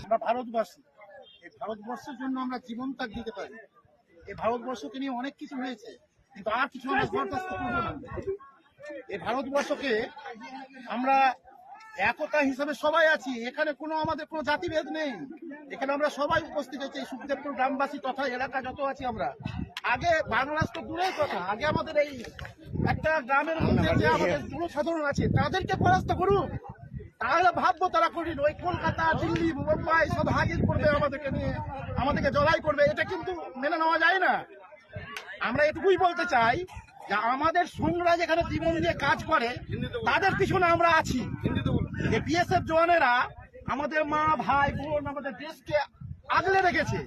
আমরা ভারতবাসী, এই ভারতবর্ষের জন্য আমরা জীবন ত্যাগ দিতে পারি। এই ভারতবর্ষকে নিয়ে অনেক কিছু হয়েছে, কিন্তু আর কিছু আমরা বরদাস্ত করবো না। এই ভারতবর্ষকে আমরা একতা হিসাবে সবাই আছি, এখানে কোনো আমাদের কোনো জাতিভেদ নেই। এখানে আমরা সবাই উপস্থিত হয়েছি, এই সুখদেবপুর গ্রামবাসী তথা এলাকা যত আছি আমরা। আগে বাংলাদেশ তো দূরের কথা, আগে আমাদের এই একটা গ্রামের মধ্যে যে আমাদের জনসাধারণ আছে তাদেরকে পরাস্ত করুক, তাহলে ভাববো তারা করিন। ওই কলকাতা, দিল্লি, মুম্বাই সব হাজির করবে আমাদেরকে নিয়ে, আমাদেরকে জড়াই করবে, এটা কিন্তু মেনে নেওয়া যায় না। আমরা এটুকুই বলতে চাই যে আমাদের সৈন্যরা যেখানে জীবন দিয়ে কাজ করে তাদের পিছনে আমরা আছি। যে বিএসএফ জওয়ানেরা আমাদের মা ভাই বোন আমাদের দেশকে আগলে রেখেছে,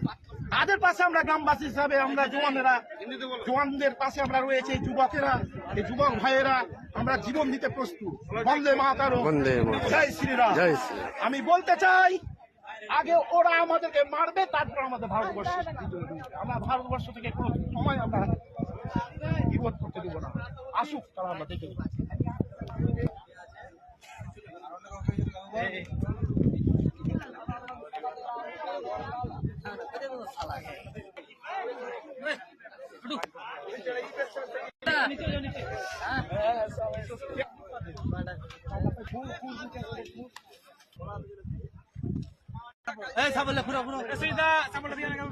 তাদের পাশে আমরা গ্রামবাসী হিসাবে আমরা জওয়ানদের পাশে আমরা রয়েছে। যুবকেরা, এই যুবক ভাইয়েরা আমরা জীবন দিতে প্রস্তুত। বন্দে মাতরম, জয় শ্রীরাম। আমি বলতে চাই আগে ওরা আমাদেরকে মারবে, তারপর আমাদের ভারতবর্ষ। আমরা ভারতবর্ষ থেকে কোনো সময় আমরা বিপদ করতে দেবো না। আসুক তারা, আমরা দেখে নেব। সাবলে পুরো পুরো সিধা সাবলে দিয়ে না কাউ